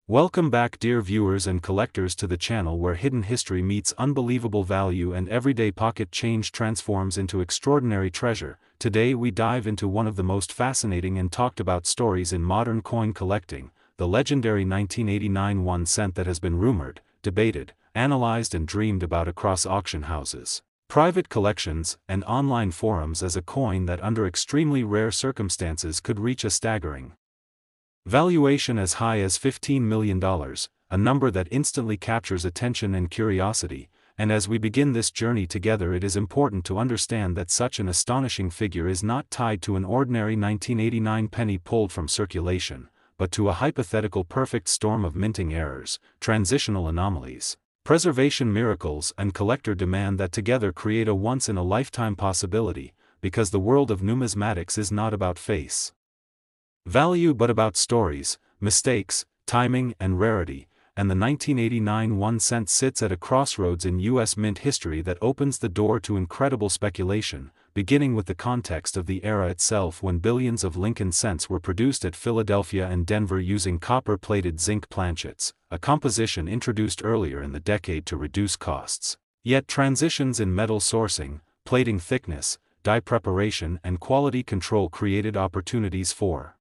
Welcome back, dear viewers and collectors, to the channel where hidden history meets unbelievable value and everyday pocket change transforms into extraordinary treasure. Today we dive into one of the most fascinating and talked about stories in modern coin collecting, the legendary 1989 1 cent that has been rumored, debated, analyzed and dreamed about across auction houses, private collections, and online forums as a coin that under extremely rare circumstances could reach a staggering valuation as high as $15 million, a number that instantly captures attention and curiosity. And as we begin this journey together, it is important to understand that such an astonishing figure is not tied to an ordinary 1989 penny pulled from circulation, but to a hypothetical perfect storm of minting errors, transitional anomalies, preservation miracles, and collector demand that together create a once-in-a-lifetime possibility, because the world of numismatics is not about face value but about stories, mistakes, timing, and rarity, and the 1989 1 cent sits at a crossroads in U.S. mint history that opens the door to incredible speculation, beginning with the context of the era itself when billions of Lincoln cents were produced at Philadelphia and Denver using copper-plated zinc planchets, a composition introduced earlier in the decade to reduce costs. Yet transitions in metal sourcing, plating thickness, die preparation, and quality control created opportunities for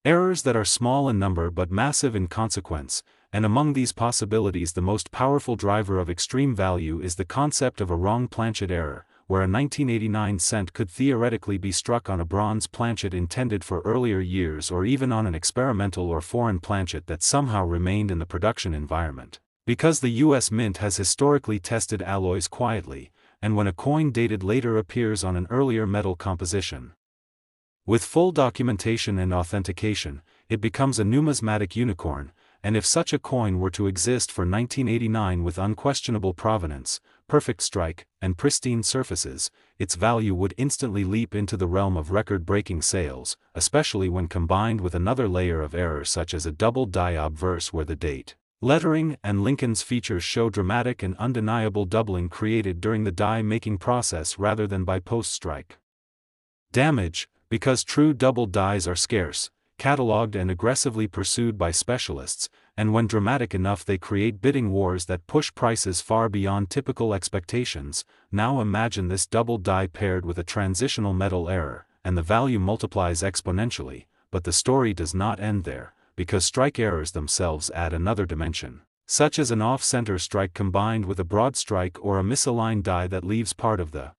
errors that are small in number but massive in consequence, and among these possibilities the most powerful driver of extreme value is the concept of a wrong planchet error, where a 1989 cent could theoretically be struck on a bronze planchet intended for earlier years or even on an experimental or foreign planchet that somehow remained in the production environment. Because the U.S. Mint has historically tested alloys quietly, and when a coin dated later appears on an earlier metal composition with full documentation and authentication, it becomes a numismatic unicorn, and if such a coin were to exist for 1989 with unquestionable provenance, perfect strike, and pristine surfaces, its value would instantly leap into the realm of record-breaking sales, especially when combined with another layer of error such as a double die obverse where the date, lettering, and Lincoln's features show dramatic and undeniable doubling created during the die-making process rather than by post-strike damage. Because true double dies are scarce, catalogued and aggressively pursued by specialists, and when dramatic enough they create bidding wars that push prices far beyond typical expectations. Now imagine this double die paired with a transitional metal error, and the value multiplies exponentially. But the story does not end there, because strike errors themselves add another dimension, such as an off-center strike combined with a broad strike or a misaligned die that leaves part of the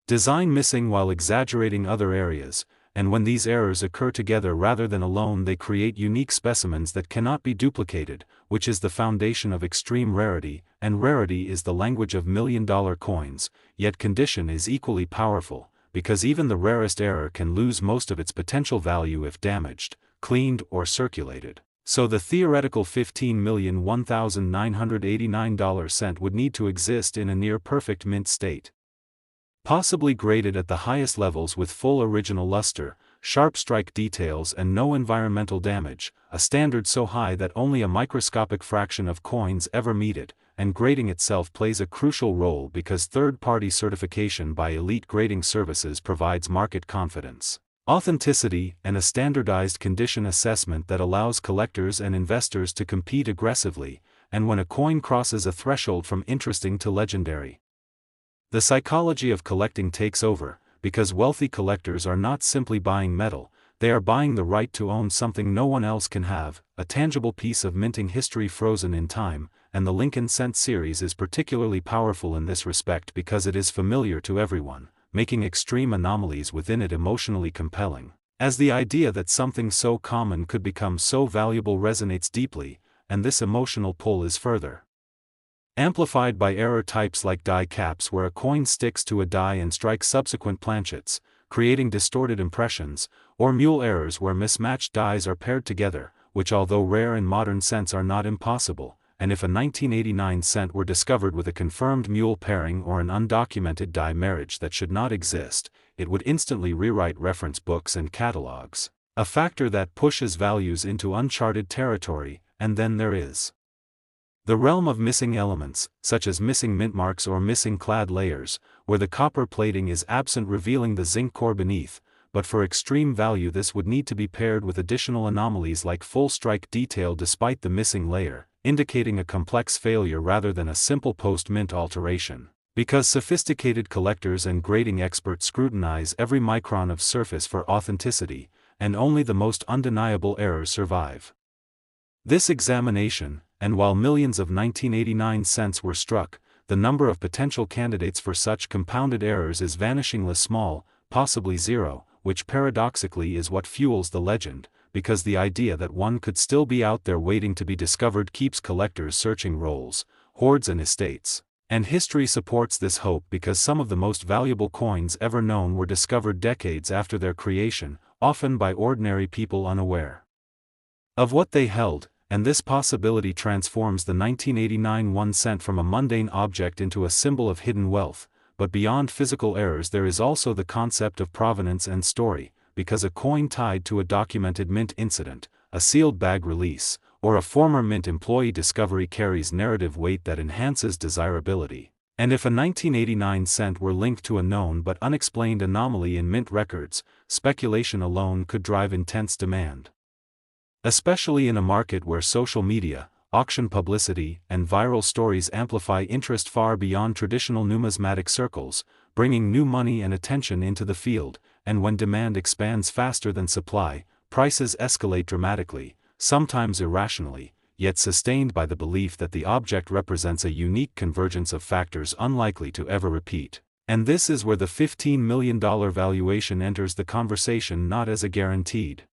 design missing while exaggerating other areas, and when these errors occur together rather than alone they create unique specimens that cannot be duplicated, which is the foundation of extreme rarity, and rarity is the language of million-dollar coins. Yet condition is equally powerful, because even the rarest error can lose most of its potential value if damaged, cleaned, or circulated. So the theoretical $15,001,989 cent would need to exist in a near-perfect mint state, possibly graded at the highest levels with full original luster, sharp strike details and no environmental damage, a standard so high that only a microscopic fraction of coins ever meet it, and grading itself plays a crucial role because third-party certification by elite grading services provides market confidence, authenticity, and a standardized condition assessment that allows collectors and investors to compete aggressively. And when a coin crosses a threshold from interesting to legendary, the psychology of collecting takes over, because wealthy collectors are not simply buying metal, they are buying the right to own something no one else can have, a tangible piece of minting history frozen in time. And the Lincoln Cent series is particularly powerful in this respect because it is familiar to everyone, making extreme anomalies within it emotionally compelling, as the idea that something so common could become so valuable resonates deeply, and this emotional pull is further amplified by error types like die caps where a coin sticks to a die and strikes subsequent planchets, creating distorted impressions, or mule errors where mismatched dies are paired together, which although rare in modern sense are not impossible. And if a 1989 cent were discovered with a confirmed mule pairing or an undocumented die marriage that should not exist, it would instantly rewrite reference books and catalogs, a factor that pushes values into uncharted territory. And then there is the realm of missing elements, such as missing mint marks or missing clad layers, where the copper plating is absent revealing the zinc core beneath, but for extreme value this would need to be paired with additional anomalies like full strike detail despite the missing layer, indicating a complex failure rather than a simple post-mint alteration. Because sophisticated collectors and grading experts scrutinize every micron of surface for authenticity, and only the most undeniable errors survive. This examination, and while millions of 1989 cents were struck, the number of potential candidates for such compounded errors is vanishingly small, possibly zero, which paradoxically is what fuels the legend, because the idea that one could still be out there waiting to be discovered keeps collectors searching rolls, hoards and estates. And history supports this hope because some of the most valuable coins ever known were discovered decades after their creation, often by ordinary people unaware of what they held, and this possibility transforms the 1989 1 cent from a mundane object into a symbol of hidden wealth. But beyond physical errors there is also the concept of provenance and story, because a coin tied to a documented mint incident, a sealed bag release, or a former mint employee discovery carries narrative weight that enhances desirability. And if a 1989 cent were linked to a known but unexplained anomaly in mint records, speculation alone could drive intense demand. Especially in a market where social media, auction publicity, and viral stories amplify interest far beyond traditional numismatic circles, bringing new money and attention into the field, and when demand expands faster than supply, prices escalate dramatically, sometimes irrationally, yet sustained by the belief that the object represents a unique convergence of factors unlikely to ever repeat. And this is where the $15 million valuation enters the conversation, not as a guaranteed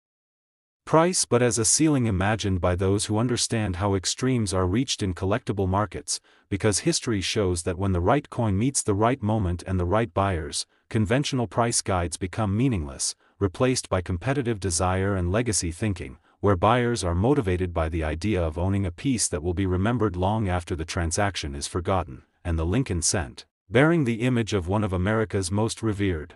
price but as a ceiling imagined by those who understand how extremes are reached in collectible markets, because history shows that when the right coin meets the right moment and the right buyers, conventional price guides become meaningless, replaced by competitive desire and legacy thinking, where buyers are motivated by the idea of owning a piece that will be remembered long after the transaction is forgotten. And the Lincoln cent, bearing the image of one of America's most revered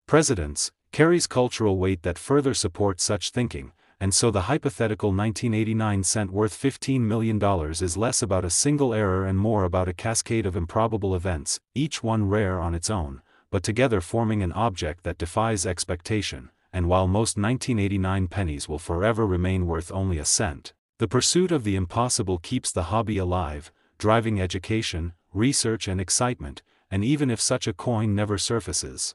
presidents, carries cultural weight that further supports such thinking, and so the hypothetical 1989 cent worth $15 million is less about a single error and more about a cascade of improbable events, each one rare on its own, but together forming an object that defies expectation. And while most 1989 pennies will forever remain worth only a cent, the pursuit of the impossible keeps the hobby alive, driving education, research and excitement, and even if such a coin never surfaces,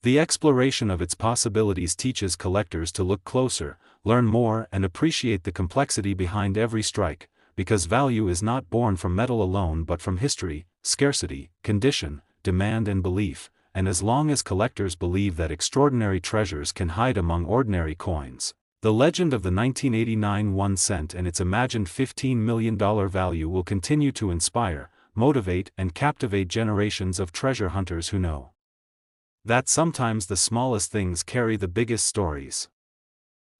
the exploration of its possibilities teaches collectors to look closer, learn more and appreciate the complexity behind every strike, because value is not born from metal alone but from history, scarcity, condition, demand and belief, and as long as collectors believe that extraordinary treasures can hide among ordinary coins, the legend of the 1989 1 cent and its imagined $15 million value will continue to inspire, motivate and captivate generations of treasure hunters who know that sometimes the smallest things carry the biggest stories.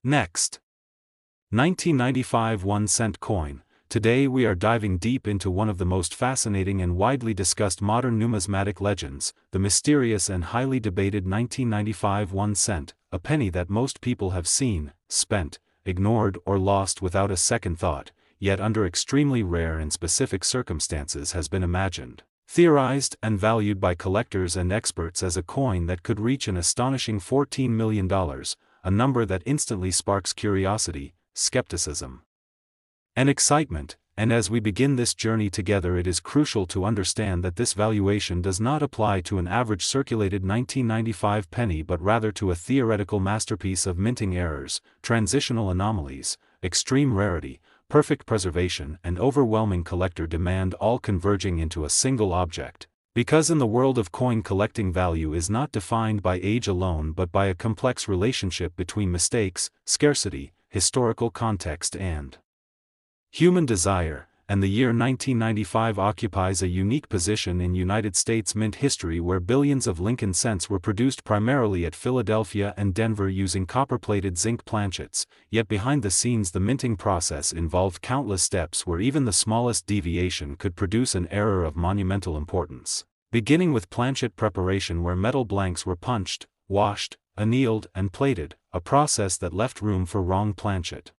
Next, 1995 1 cent coin. Today we are diving deep into one of the most fascinating and widely discussed modern numismatic legends, the mysterious and highly debated 1995 1 cent, a penny that most people have seen, spent, ignored or lost without a second thought, yet under extremely rare and specific circumstances has been imagined, theorized and valued by collectors and experts as a coin that could reach an astonishing $14 million, a number that instantly sparks curiosity, skepticism, and excitement. And as we begin this journey together, it is crucial to understand that this valuation does not apply to an average circulated 1995 penny but rather to a theoretical masterpiece of minting errors, transitional anomalies, extreme rarity, perfect preservation and overwhelming collector demand, all converging into a single object. Because in the world of coin collecting, value is not defined by age alone but by a complex relationship between mistakes, scarcity, historical context and human desire, and the year 1995 occupies a unique position in United States mint history, where billions of Lincoln cents were produced primarily at Philadelphia and Denver using copper-plated zinc planchets, yet behind the scenes the minting process involved countless steps where even the smallest deviation could produce an error of monumental importance. Beginning with planchet preparation, where metal blanks were punched, washed, annealed and plated, a process that left room for wrong planchet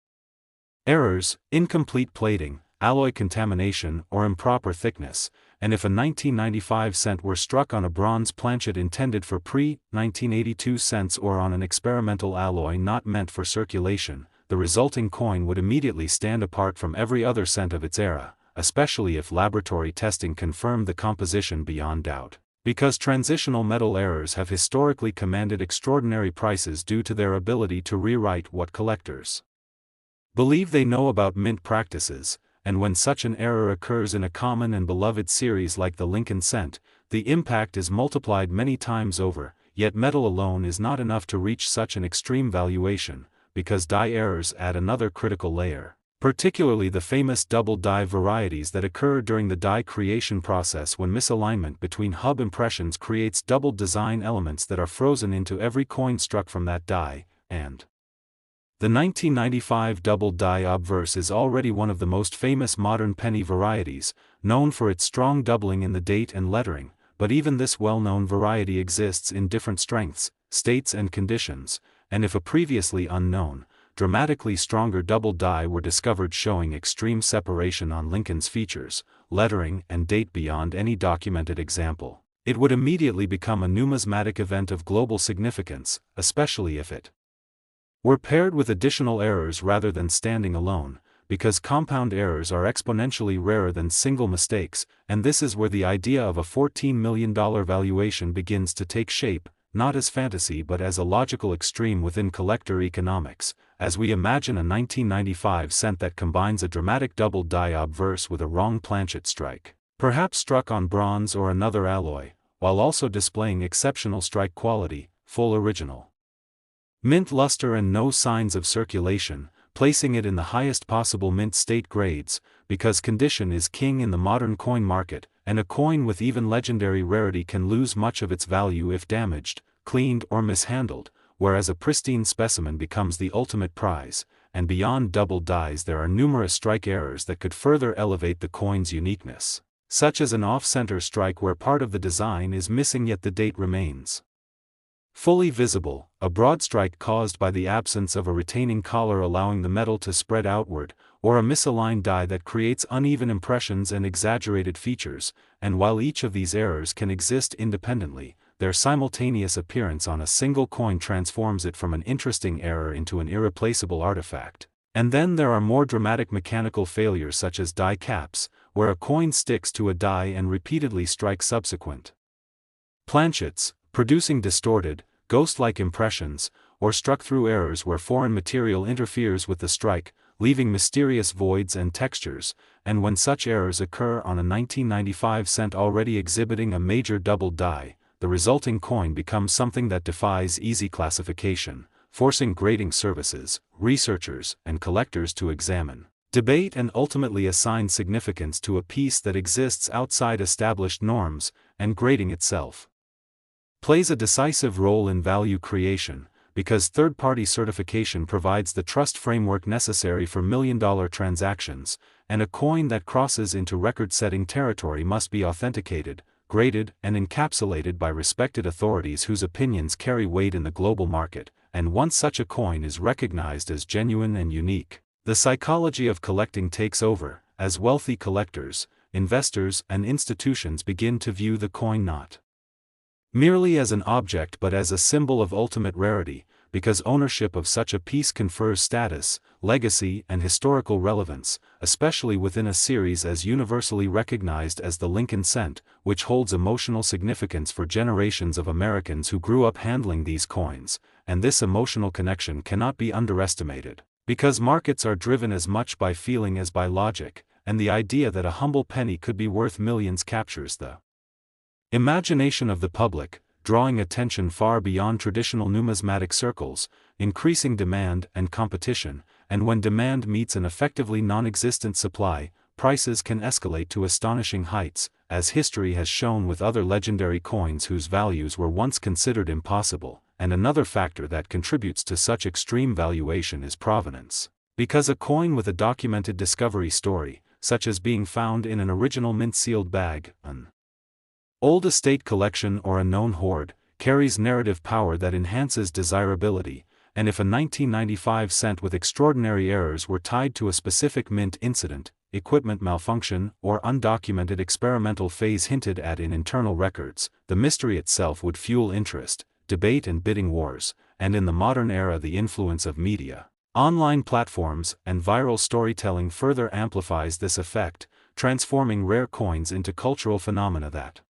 errors, incomplete plating, alloy contamination, or improper thickness, and if a 1995 cent were struck on a bronze planchet intended for pre-1982 cents or on an experimental alloy not meant for circulation, the resulting coin would immediately stand apart from every other cent of its era, especially if laboratory testing confirmed the composition beyond doubt. Because transitional metal errors have historically commanded extraordinary prices due to their ability to rewrite what collectors believe they know about mint practices, and when such an error occurs in a common and beloved series like the Lincoln cent, the impact is multiplied many times over, yet metal alone is not enough to reach such an extreme valuation, because die errors add another critical layer, particularly the famous double die varieties that occur during the die creation process when misalignment between hub impressions creates doubled design elements that are frozen into every coin struck from that die, and the 1995 double die obverse is already one of the most famous modern penny varieties, known for its strong doubling in the date and lettering, but even this well-known variety exists in different strengths, states and conditions, and if a previously unknown, dramatically stronger double die were discovered showing extreme separation on Lincoln's features, lettering and date beyond any documented example, it would immediately become a numismatic event of global significance, especially if it were paired with additional errors rather than standing alone, because compound errors are exponentially rarer than single mistakes, and this is where the idea of a $14 million valuation begins to take shape, not as fantasy but as a logical extreme within collector economics, as we imagine a 1995 cent that combines a dramatic double die obverse with a wrong planchet strike, perhaps struck on bronze or another alloy, while also displaying exceptional strike quality, full original mint luster and no signs of circulation, placing it in the highest possible mint state grades, because condition is king in the modern coin market, and a coin with even legendary rarity can lose much of its value if damaged, cleaned or mishandled, whereas a pristine specimen becomes the ultimate prize, and beyond double dies there are numerous strike errors that could further elevate the coin's uniqueness, such as an off-center strike where part of the design is missing yet the date remains fully visible, a broad strike caused by the absence of a retaining collar allowing the metal to spread outward, or a misaligned die that creates uneven impressions and exaggerated features, and while each of these errors can exist independently, their simultaneous appearance on a single coin transforms it from an interesting error into an irreplaceable artifact. And then there are more dramatic mechanical failures such as die caps, where a coin sticks to a die and repeatedly strikes subsequent planchets, producing distorted, ghost-like impressions, or struck through errors where foreign material interferes with the strike, leaving mysterious voids and textures, and when such errors occur on a 1995 cent already exhibiting a major double die, the resulting coin becomes something that defies easy classification, forcing grading services, researchers, and collectors to examine, debate and ultimately assign significance to a piece that exists outside established norms, and grading itself plays a decisive role in value creation, because third-party certification provides the trust framework necessary for million-dollar transactions, and a coin that crosses into record-setting territory must be authenticated, graded, and encapsulated by respected authorities whose opinions carry weight in the global market, and once such a coin is recognized as genuine and unique, the psychology of collecting takes over, as wealthy collectors, investors, and institutions begin to view the coin not merely as an object but as a symbol of ultimate rarity, because ownership of such a piece confers status, legacy, and historical relevance, especially within a series as universally recognized as the Lincoln cent, which holds emotional significance for generations of Americans who grew up handling these coins, and this emotional connection cannot be underestimated, because markets are driven as much by feeling as by logic, and the idea that a humble penny could be worth millions captures the imagination of the public, drawing attention far beyond traditional numismatic circles, increasing demand and competition, and when demand meets an effectively non-existent supply, prices can escalate to astonishing heights, as history has shown with other legendary coins whose values were once considered impossible, and another factor that contributes to such extreme valuation is provenance. Because a coin with a documented discovery story, such as being found in an original mint-sealed bag, an old estate collection or a known hoard, carries narrative power that enhances desirability, and if a 1995 cent with extraordinary errors were tied to a specific mint incident, equipment malfunction, or undocumented experimental phase hinted at in internal records, the mystery itself would fuel interest, debate and bidding wars, and in the modern era the influence of media, online platforms, and viral storytelling further amplifies this effect, transforming rare coins into cultural phenomena that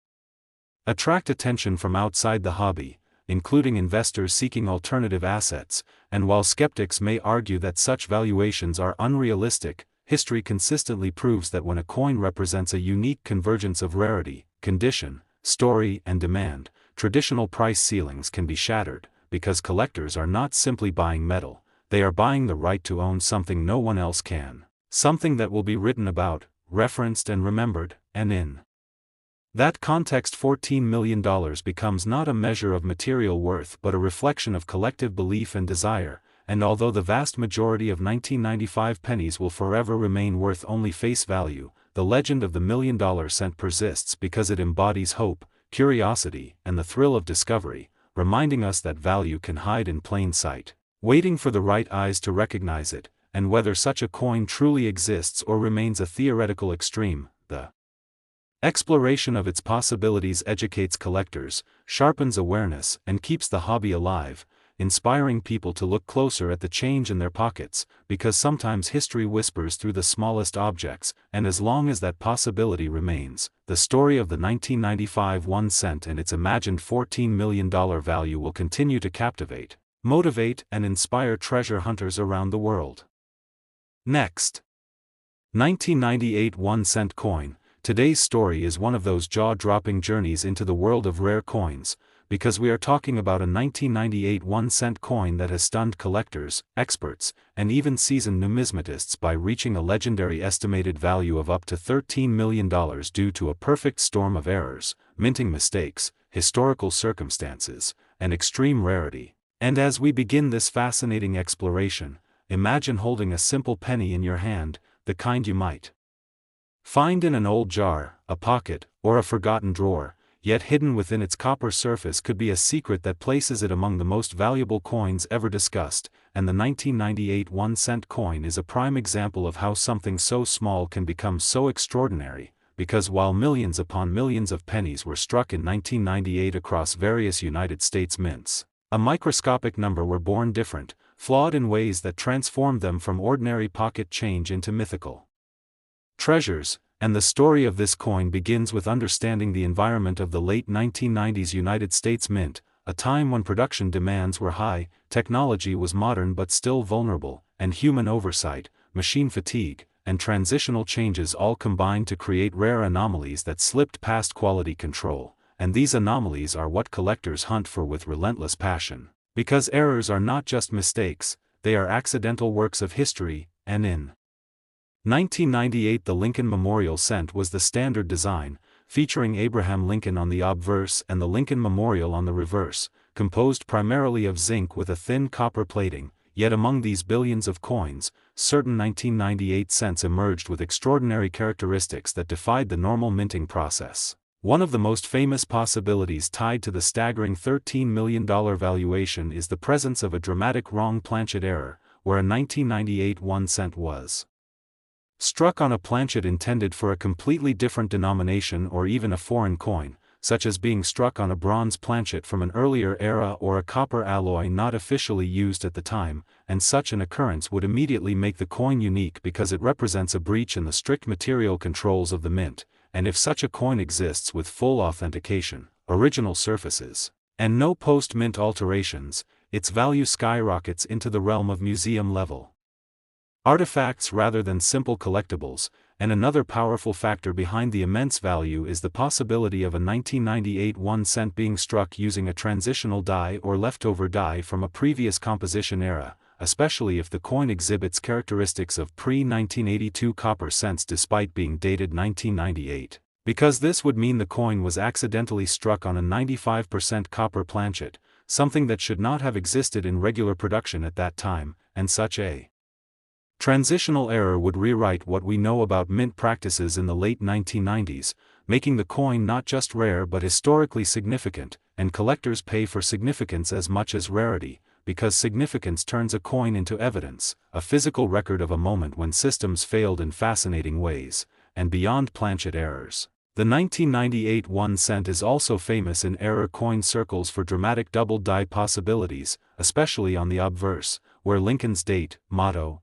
attract attention from outside the hobby, including investors seeking alternative assets, and while skeptics may argue that such valuations are unrealistic, history consistently proves that when a coin represents a unique convergence of rarity, condition, story, and demand, traditional price ceilings can be shattered, because collectors are not simply buying metal, they are buying the right to own something no one else can, something that will be written about, referenced and remembered, and in that context $14 million becomes not a measure of material worth but a reflection of collective belief and desire, and although the vast majority of 1995 pennies will forever remain worth only face value, the legend of the $1 million cent persists because it embodies hope, curiosity, and the thrill of discovery, reminding us that value can hide in plain sight, waiting for the right eyes to recognize it, and whether such a coin truly exists or remains a theoretical extreme, the exploration of its possibilities educates collectors, sharpens awareness, and keeps the hobby alive, inspiring people to look closer at the change in their pockets, because sometimes history whispers through the smallest objects, and as long as that possibility remains, the story of the 1995 1 cent and its imagined $14 million value will continue to captivate, motivate, and inspire treasure hunters around the world. Next, 1998 1 cent coin. Today's story is one of those jaw-dropping journeys into the world of rare coins, because we are talking about a 1998 1 cent coin that has stunned collectors, experts, and even seasoned numismatists by reaching a legendary estimated value of up to $13 million due to a perfect storm of errors, minting mistakes, historical circumstances, and extreme rarity. And as we begin this fascinating exploration, imagine holding a simple penny in your hand, the kind you might find in an old jar, a pocket, or a forgotten drawer, yet hidden within its copper surface could be a secret that places it among the most valuable coins ever discussed, and the 1998 1 cent coin is a prime example of how something so small can become so extraordinary, because while millions upon millions of pennies were struck in 1998 across various United States mints, a microscopic number were born different, flawed in ways that transformed them from ordinary pocket change into mythical treasures, and the story of this coin begins with understanding the environment of the late 1990s United States Mint, a time when production demands were high, technology was modern but still vulnerable, and human oversight, machine fatigue, and transitional changes all combined to create rare anomalies that slipped past quality control, and these anomalies are what collectors hunt for with relentless passion, because errors are not just mistakes, they are accidental works of history, and in 1998 the Lincoln Memorial Cent was the standard design, featuring Abraham Lincoln on the obverse and the Lincoln Memorial on the reverse, composed primarily of zinc with a thin copper plating, yet among these billions of coins, certain 1998 cents emerged with extraordinary characteristics that defied the normal minting process. One of the most famous possibilities tied to the staggering $13 million valuation is the presence of a dramatic wrong planchet error, where a 1998 1 cent was struck on a planchet intended for a completely different denomination or even a foreign coin, such as being struck on a bronze planchet from an earlier era or a copper alloy not officially used at the time, and such an occurrence would immediately make the coin unique because it represents a breach in the strict material controls of the mint, and if such a coin exists with full authentication, original surfaces, and no post-mint alterations, its value skyrockets into the realm of museum-level artifacts rather than simple collectibles, and another powerful factor behind the immense value is the possibility of a 1998 1 cent being struck using a transitional die or leftover die from a previous composition era, especially if the coin exhibits characteristics of pre-1982 copper cents despite being dated 1998, because this would mean the coin was accidentally struck on a 95% copper planchet, something that should not have existed in regular production at that time, and such a transitional error would rewrite what we know about mint practices in the late 1990s, making the coin not just rare but historically significant, and collectors pay for significance as much as rarity, because significance turns a coin into evidence, a physical record of a moment when systems failed in fascinating ways, and beyond planchet errors. The 1998 1 cent is also famous in error coin circles for dramatic double die possibilities, especially on the obverse, where Lincoln's date, motto,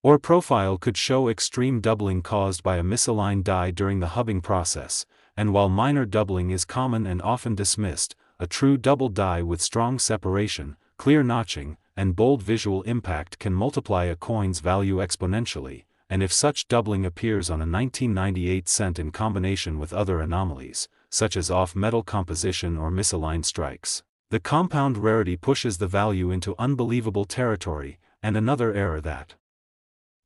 or profile could show extreme doubling caused by a misaligned die during the hubbing process, and while minor doubling is common and often dismissed, a true double die with strong separation, clear notching, and bold visual impact can multiply a coin's value exponentially, and if such doubling appears on a 1998 cent in combination with other anomalies, such as off-metal composition or misaligned strikes, the compound rarity pushes the value into unbelievable territory. And another error that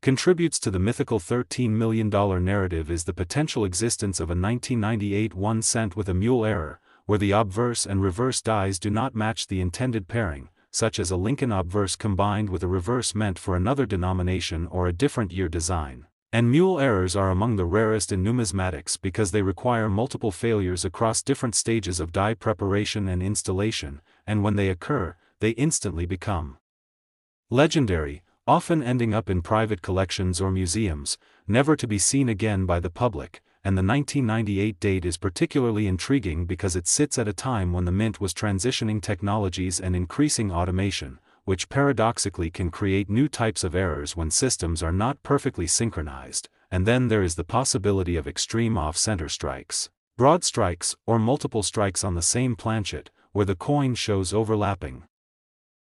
contributes to the mythical $13 million narrative is the potential existence of a 1998 1 cent with a mule error, where the obverse and reverse dies do not match the intended pairing, such as a Lincoln obverse combined with a reverse meant for another denomination or a different year design. And mule errors are among the rarest in numismatics because they require multiple failures across different stages of die preparation and installation, and when they occur, they instantly become legendary, often ending up in private collections or museums, never to be seen again by the public. And the 1998 date is particularly intriguing because it sits at a time when the mint was transitioning technologies and increasing automation, which paradoxically can create new types of errors when systems are not perfectly synchronized. And then there is the possibility of extreme off-center strikes, broad strikes, or multiple strikes on the same planchet, where the coin shows overlapping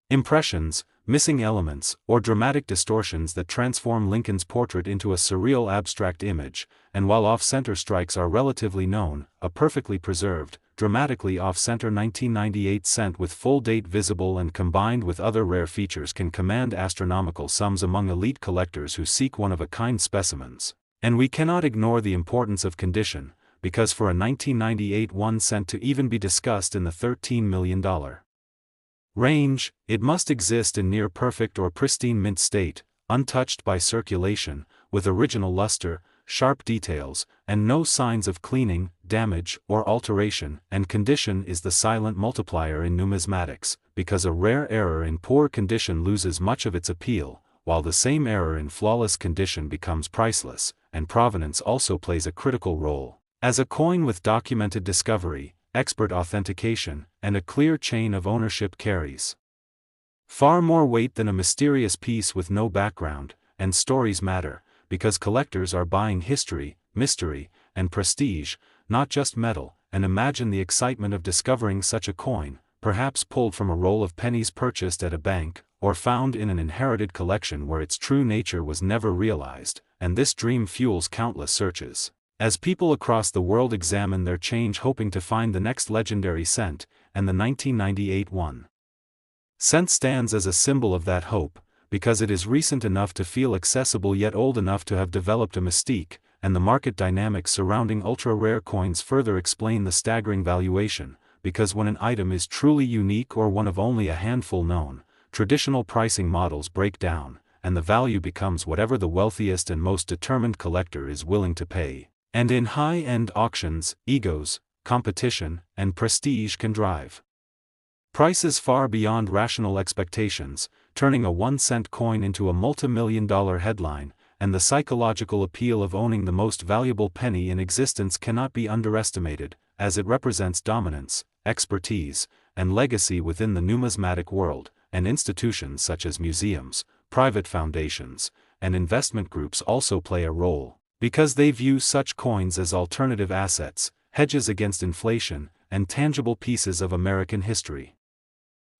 impressions, missing elements, or dramatic distortions that transform Lincoln's portrait into a surreal abstract image. And while off-center strikes are relatively known, a perfectly preserved, dramatically off-center 1998 cent with full date visible and combined with other rare features can command astronomical sums among elite collectors who seek one-of-a-kind specimens. And we cannot ignore the importance of condition, because for a 1998 1 cent to even be discussed in the $13 million range, it must exist in near-perfect or pristine mint state, untouched by circulation, with original luster, sharp details, and no signs of cleaning, damage, or alteration. And condition is the silent multiplier in numismatics, because a rare error in poor condition loses much of its appeal, while the same error in flawless condition becomes priceless. And provenance also plays a critical role, as a coin with documented discovery, expert authentication, and a clear chain of ownership carries far more weight than a mysterious piece with no background. And stories matter, because collectors are buying history, mystery, and prestige, not just metal. And imagine the excitement of discovering such a coin, perhaps pulled from a roll of pennies purchased at a bank, or found in an inherited collection where its true nature was never realized. And this dream fuels countless searches, as people across the world examine their change hoping to find the next legendary cent. And the 1998 1 cent stands as a symbol of that hope, because it is recent enough to feel accessible yet old enough to have developed a mystique. And the market dynamics surrounding ultra-rare coins further explain the staggering valuation, because when an item is truly unique or one of only a handful known, traditional pricing models break down, and the value becomes whatever the wealthiest and most determined collector is willing to pay. And in high-end auctions, egos, competition, and prestige can drive prices far beyond rational expectations, turning a 1 cent coin into a multi-million-dollar headline. And the psychological appeal of owning the most valuable penny in existence cannot be underestimated, as it represents dominance, expertise, and legacy within the numismatic world. And institutions such as museums, private foundations, and investment groups also play a role, because they view such coins as alternative assets, hedges against inflation, and tangible pieces of American history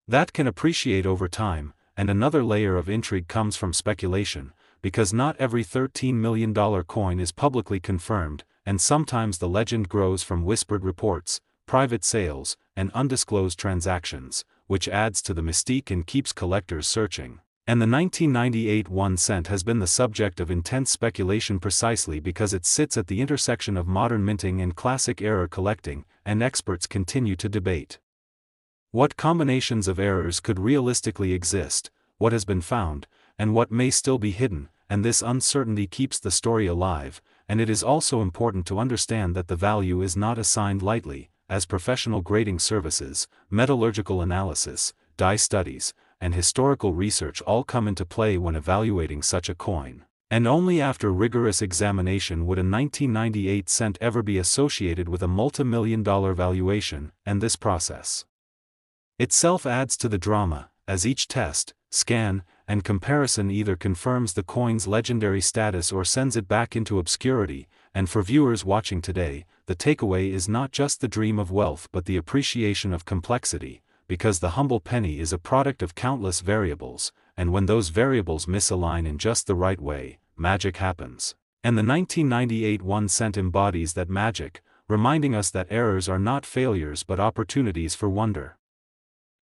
that can appreciate over time. And another layer of intrigue comes from speculation, because not every $13 million coin is publicly confirmed, and sometimes the legend grows from whispered reports, private sales, and undisclosed transactions, which adds to the mystique and keeps collectors searching. And the 1998 1 cent has been the subject of intense speculation precisely because it sits at the intersection of modern minting and classic error collecting, and experts continue to debate what combinations of errors could realistically exist, what has been found, and what may still be hidden. And this uncertainty keeps the story alive. And it is also important to understand that the value is not assigned lightly, as professional grading services, metallurgical analysis, die studies, and historical research all come into play when evaluating such a coin. And only after rigorous examination would a 1998 cent ever be associated with a multi-million-dollar valuation, and this process itself adds to the drama, as each test, scan, and comparison either confirms the coin's legendary status or sends it back into obscurity. And for viewers watching today, the takeaway is not just the dream of wealth but the appreciation of complexity, because the humble penny is a product of countless variables, and when those variables misalign in just the right way, magic happens. And the 1998 1 cent embodies that magic, reminding us that errors are not failures but opportunities for wonder.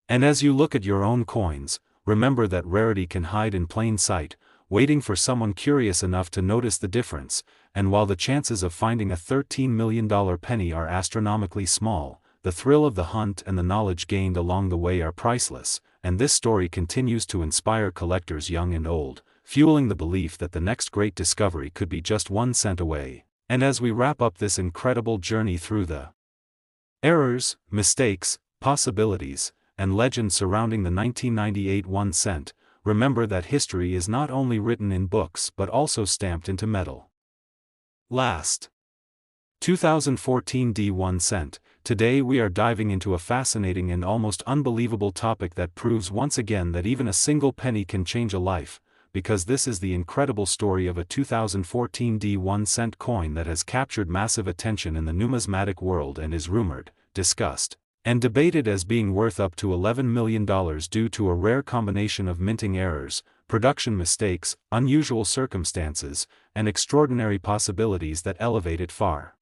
And as you look at your own coins, remember that rarity can hide in plain sight, waiting for someone curious enough to notice the difference. And while the chances of finding a $13 million penny are astronomically small, the thrill of the hunt and the knowledge gained along the way are priceless, and this story continues to inspire collectors young and old, fueling the belief that the next great discovery could be just 1 cent away. And as we wrap up this incredible journey through the errors, mistakes, possibilities, and legends surrounding the 1998 1 cent, remember that history is not only written in books but also stamped into metal. Last 2014 D1 cent. Today we are diving into a fascinating and almost unbelievable topic that proves once again that even a single penny can change a life, because this is the incredible story of a 2014 D1 cent coin that has captured massive attention in the numismatic world and is rumored, discussed, and debated as being worth up to $11 million due to a rare combination of minting errors, production mistakes, unusual circumstances, and extraordinary possibilities that elevate it far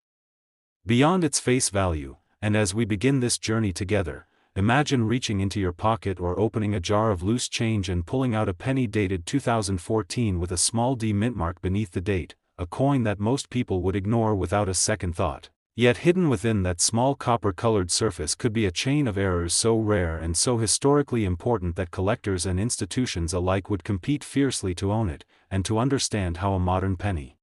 beyond its face value. And as we begin this journey together, imagine reaching into your pocket or opening a jar of loose change and pulling out a penny dated 2014 with a small D mint mark beneath the date, a coin that most people would ignore without a second thought. Yet hidden within that small copper-colored surface could be a chain of errors so rare and so historically important that collectors and institutions alike would compete fiercely to own it. And to understand how a modern penny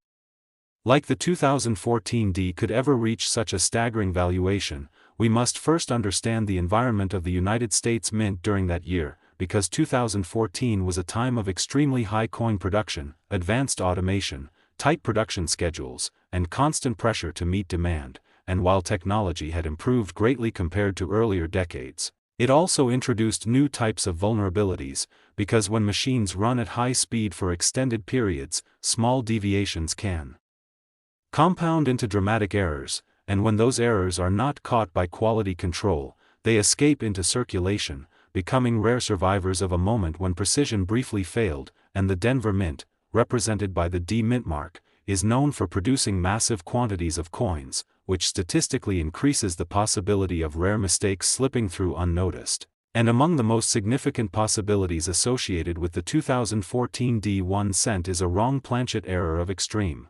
like the 2014 D could ever reach such a staggering valuation, we must first understand the environment of the United States Mint during that year, because 2014 was a time of extremely high coin production, advanced automation, tight production schedules, and constant pressure to meet demand. And while technology had improved greatly compared to earlier decades, it also introduced new types of vulnerabilities, because when machines run at high speed for extended periods, small deviations can compound into dramatic errors, and when those errors are not caught by quality control, they escape into circulation, becoming rare survivors of a moment when precision briefly failed. And the Denver Mint, represented by the D mint mark, is known for producing massive quantities of coins, which statistically increases the possibility of rare mistakes slipping through unnoticed. And among the most significant possibilities associated with the 2014 D1 cent is a wrong planchet error of extreme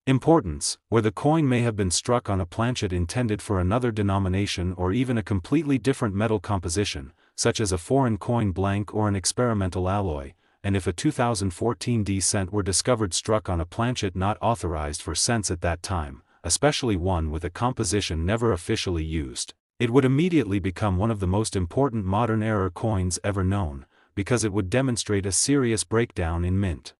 importance, where the coin may have been struck on a planchet intended for another denomination or even a completely different metal composition, such as a foreign coin blank or an experimental alloy. And if a 2014 D cent were discovered struck on a planchet not authorized for cents at that time, especially one with a composition never officially used, it would immediately become one of the most important modern error coins ever known, because it would demonstrate a serious breakdown in mint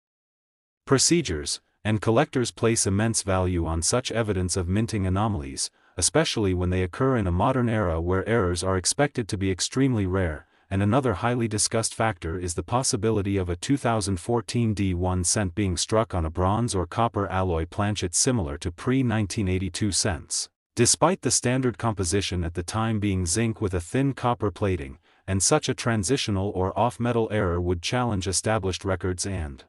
procedures. And collectors place immense value on such evidence of minting anomalies, especially when they occur in a modern era where errors are expected to be extremely rare. And another highly discussed factor is the possibility of a 2014 D1 cent being struck on a bronze or copper alloy planchet similar to pre-1982 cents, despite the standard composition at the time being zinc with a thin copper plating. And such a transitional or off-metal error would challenge established records and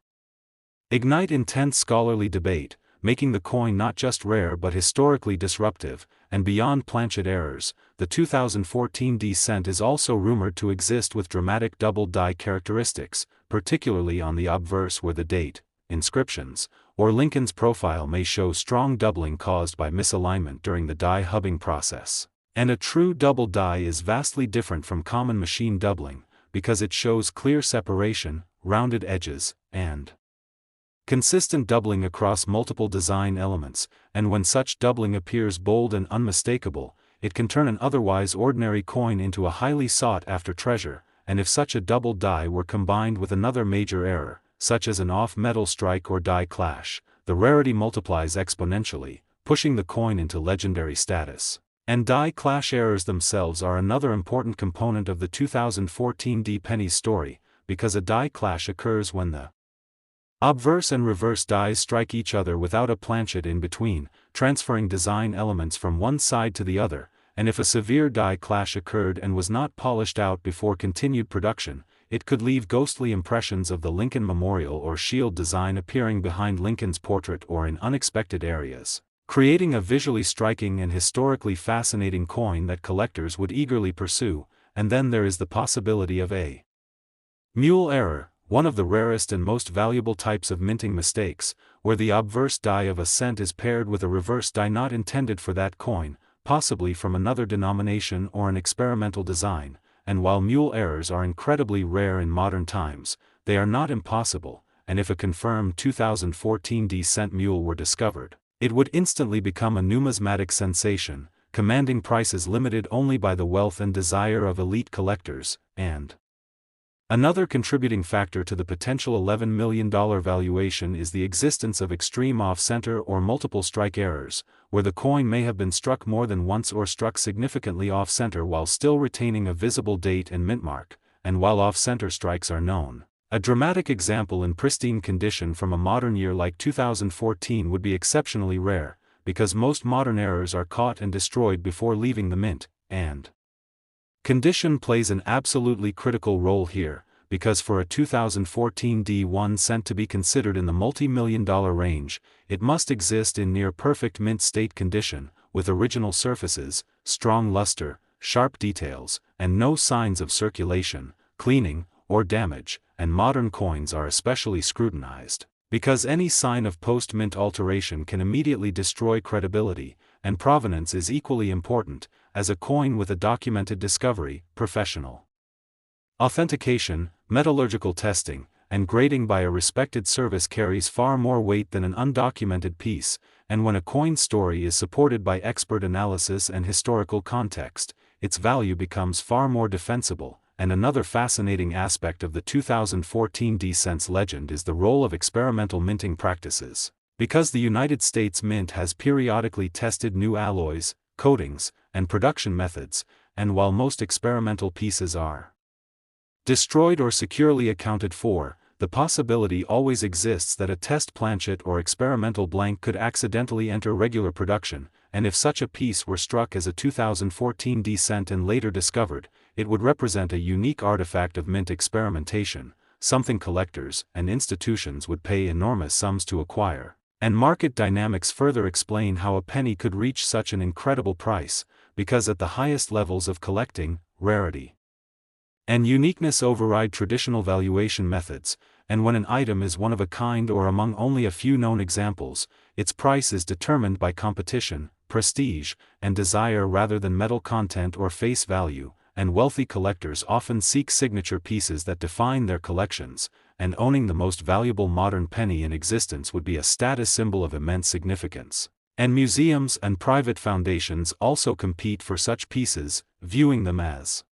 ignite intense scholarly debate, making the coin not just rare but historically disruptive. And beyond planchet errors, the 2014 D cent is also rumored to exist with dramatic double die characteristics, particularly on the obverse where the date, inscriptions, or Lincoln's profile may show strong doubling caused by misalignment during the die hubbing process. And a true double die is vastly different from common machine doubling, because it shows clear separation, rounded edges, and consistent doubling across multiple design elements. And when such doubling appears bold and unmistakable, it can turn an otherwise ordinary coin into a highly sought-after treasure. and if such a double die were combined with another major error, such as an off-metal strike or die clash, the rarity multiplies exponentially, pushing the coin into legendary status. And die clash errors themselves are another important component of the 2014 D pennies story, because a die clash occurs when the obverse and reverse dies strike each other without a planchet in between, transferring design elements from one side to the other, and if a severe die clash occurred and was not polished out before continued production, it could leave ghostly impressions of the Lincoln Memorial or Shield design appearing behind Lincoln's portrait or in unexpected areas, creating a visually striking and historically fascinating coin that collectors would eagerly pursue. And then there is the possibility of a mule error, one of the rarest and most valuable types of minting mistakes, where the obverse die of a cent is paired with a reverse die not intended for that coin, possibly from another denomination or an experimental design. And while mule errors are incredibly rare in modern times, they are not impossible, and if a confirmed 2014 D cent mule were discovered, it would instantly become a numismatic sensation, commanding prices limited only by the wealth and desire of elite collectors. And another contributing factor to the potential $11 million valuation is the existence of extreme off-center or multiple strike errors, where the coin may have been struck more than once or struck significantly off-center while still retaining a visible date and mint mark, and while off-center strikes are known. A dramatic example in pristine condition from a modern year like 2014 would be exceptionally rare, because most modern errors are caught and destroyed before leaving the mint, and condition plays an absolutely critical role here, because for a 2014 D1 cent to be considered in the multi-million-dollar range, it must exist in near-perfect mint state condition, with original surfaces, strong luster, sharp details, and no signs of circulation, cleaning, or damage, and modern coins are especially scrutinized, because any sign of post-mint alteration can immediately destroy credibility, and provenance is equally important, as a coin with a documented discovery, professional authentication, metallurgical testing, and grading by a respected service carries far more weight than an undocumented piece, and when a coin story is supported by expert analysis and historical context, its value becomes far more defensible. And another fascinating aspect of the 2014 D cents legend is the role of experimental minting practices. Because the United States Mint has periodically tested new alloys, coatings, and production methods, and while most experimental pieces are destroyed or securely accounted for, the possibility always exists that a test planchet or experimental blank could accidentally enter regular production, and if such a piece were struck as a 2014 D cent and later discovered, it would represent a unique artifact of mint experimentation, something collectors and institutions would pay enormous sums to acquire. And market dynamics further explain how a penny could reach such an incredible price, because at the highest levels of collecting, rarity and uniqueness override traditional valuation methods, and when an item is one of a kind or among only a few known examples, its price is determined by competition, prestige, and desire rather than metal content or face value, and wealthy collectors often seek signature pieces that define their collections, and owning the most valuable modern penny in existence would be a status symbol of immense significance. And museums and private foundations also compete for such pieces, viewing them as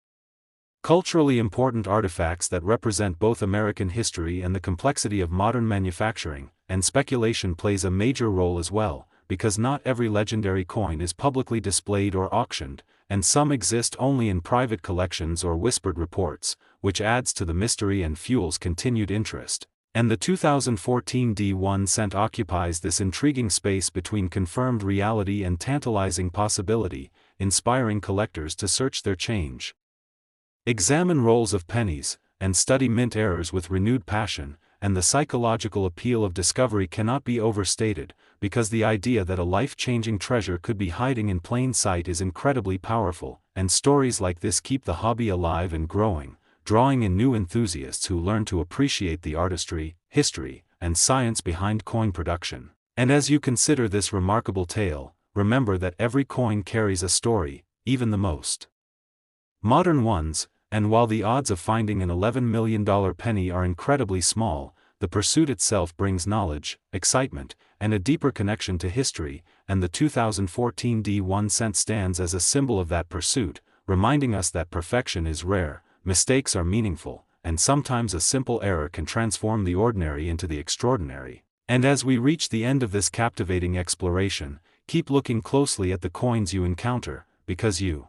culturally important artifacts that represent both American history and the complexity of modern manufacturing. And speculation plays a major role as well, because not every legendary coin is publicly displayed or auctioned, and some exist only in private collections or whispered reports, which adds to the mystery and fuels continued interest. And the 2014 D1 cent occupies this intriguing space between confirmed reality and tantalizing possibility, inspiring collectors to search their change, examine rolls of pennies, and study mint errors with renewed passion. And the psychological appeal of discovery cannot be overstated, because the idea that a life-changing treasure could be hiding in plain sight is incredibly powerful, and stories like this keep the hobby alive and growing, drawing in new enthusiasts who learn to appreciate the artistry, history, and science behind coin production. And as you consider this remarkable tale, remember that every coin carries a story, even the most modern ones. And while the odds of finding an $11 million penny are incredibly small, the pursuit itself brings knowledge, excitement, and a deeper connection to history, and the 2014 D1 cent stands as a symbol of that pursuit, reminding us that perfection is rare, mistakes are meaningful, and sometimes a simple error can transform the ordinary into the extraordinary. And as we reach the end of this captivating exploration, keep looking closely at the coins you encounter, because you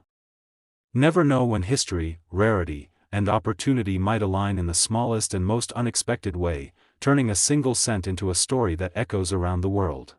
never know when history, rarity, and opportunity might align in the smallest and most unexpected way, turning a single cent into a story that echoes around the world.